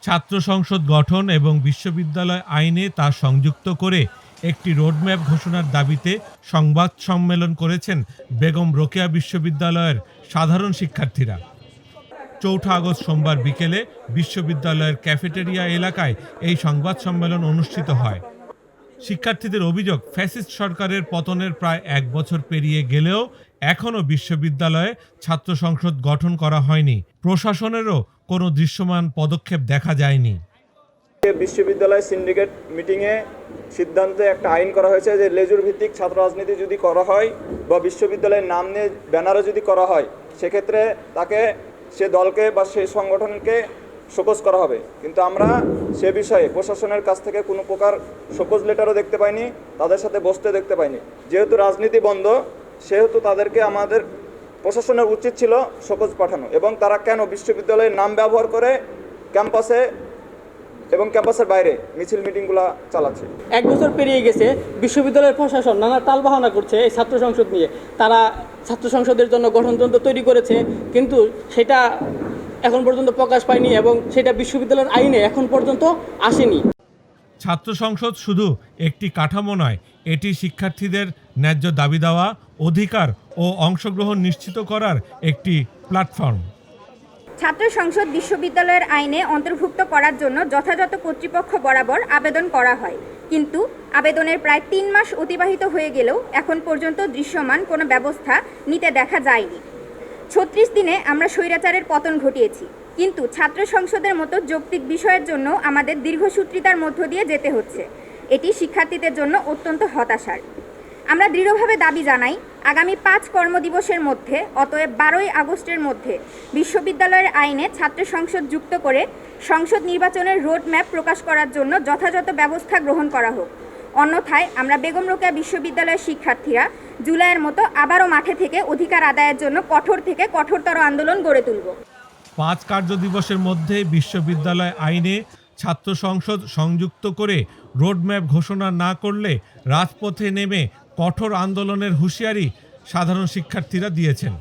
ছাত্র সংসদ গঠন এবং বিশ্ববিদ্যালয় আইনে তা সংযুক্ত করে একটি রোডম্যাপ ঘোষণার দাবিতে সংবাদ সম্মেলন করেছেন বেগম রোকেয়া বিশ্ববিদ্যালয়ের সাধারণ শিক্ষার্থীরা। ৪ আগস্ট সোমবার বিকেলে বিশ্ববিদ্যালয়ের ক্যাফেটেরিয়া এলাকায় এই সংবাদ সম্মেলন অনুষ্ঠিত হয়। শিক্ষার্থীদের অভিযোগ, ফ্যাসিস্ট সরকারের পতনের প্রায় ১ বছর পেরিয়ে গেলেও এখনও বিশ্ববিদ্যালয়ে ছাত্র সংসদ গঠন করা হয়নি। প্রশাসনেরও কোনো দৃশ্যমান পদক্ষেপ দেখা যায়নি। বিশ্ববিদ্যালয় সিন্ডিকেট মিটিংয়ে সিদ্ধান্তে একটা আইন করা হয়েছে যে লেজুর ভিত্তিক ছাত্র রাজনীতি যদি করা হয় বা বিশ্ববিদ্যালয়ের নাম নিয়ে ব্যানারও যদি করা হয়, সেক্ষেত্রে তাকে সে দলকে বা সেই সংগঠনকে শোকজ করা হবে। কিন্তু আমরা সে বিষয়ে প্রশাসনের কাছ থেকে কোনো প্রকার শোকজ লেটারও দেখতে পাইনি, তাদের সাথে বসতে দেখতে পাইনি। যেহেতু রাজনীতি বন্ধ, সেহেতু তাদেরকে আমাদের প্রশাসনের উচিত ছিল শোকজ পাঠানো। এবং তারা কেন বিশ্ববিদ্যালয়ের নাম ব্যবহার করে ক্যাম্পাসে এবং ক্যাম্পাসের বাইরে মিছিল মিটিংগুলো চালাচ্ছে। 1 বছর পেরিয়ে গেছে, বিশ্ববিদ্যালয়ের প্রশাসন নানা টালবাহানা করছে এই ছাত্র সংসদ নিয়ে। তারা ছাত্র সংসদের জন্য গঠনতন্ত্র তৈরি করেছে, কিন্তু সেটা এখন পর্যন্ত প্রকাশ পায়নি এবং সেটা বিশ্ববিদ্যালয়ের আইনে এখন পর্যন্ত আসেনি। ছাত্র সংসদ শুধু একটি কাঠামো নয়, এটি শিক্ষার্থীদের ন্যায্য দাবি দেওয়া, অধিকার ও অংশগ্রহণ নিশ্চিত করার একটি প্ল্যাটফর্ম। ছাত্র সংসদ বিশ্ববিদ্যালয়ের আইনে অন্তর্ভুক্ত করার জন্য যথাযথ কর্তৃপক্ষ বরাবর আবেদন করা হয়, কিন্তু আবেদনের প্রায় 3 মাস অতিবাহিত হয়ে গেলেও এখন পর্যন্ত দৃশ্যমান কোনো ব্যবস্থা নিতে দেখা যায়নি। 36 দিনে আমরা স্বৈরাচারের পতন ঘটিয়েছি, কিন্তু ছাত্র সংসদের মতো যৌক্তিক বিষয়ের জন্য আমাদের দীর্ঘসূত্রিতার মধ্য দিয়ে যেতে হচ্ছে। এটি শিক্ষার্থীদের জন্য অত্যন্ত হতাশার। আমরা দৃঢ়ভাবে দাবি জানাই, আগামী 5 কর্মদিবসের মধ্যে, অতএব 12ই আগস্টের মধ্যে বিশ্ববিদ্যালয়ের আইনে ছাত্র সংসদ যুক্ত করে সংসদ নির্বাচনের রোড ম্যাপ প্রকাশ করার জন্য যথাযথ ব্যবস্থা গ্রহণ করা হোক। অন্যথায় আমরা বেগম রোকেয়া বিশ্ববিদ্যালয়ের শিক্ষার্থীরা জুলাইয়ের মতো আবারও মাঠে থেকে অধিকার আদায়ের জন্য কঠোর থেকে কঠোরতর আন্দোলন গড়ে তুলব। 5 কার্যদিবসের মধ্যে বিশ্ববিদ্যালয় আইনে ছাত্র সংসদ সংযুক্ত করে রোডম্যাপ ঘোষণা না করলে রাজপথে নেমে কঠোর আন্দোলনের হুঁশিয়ারি সাধারণ শিক্ষার্থীরা দিয়েছেন।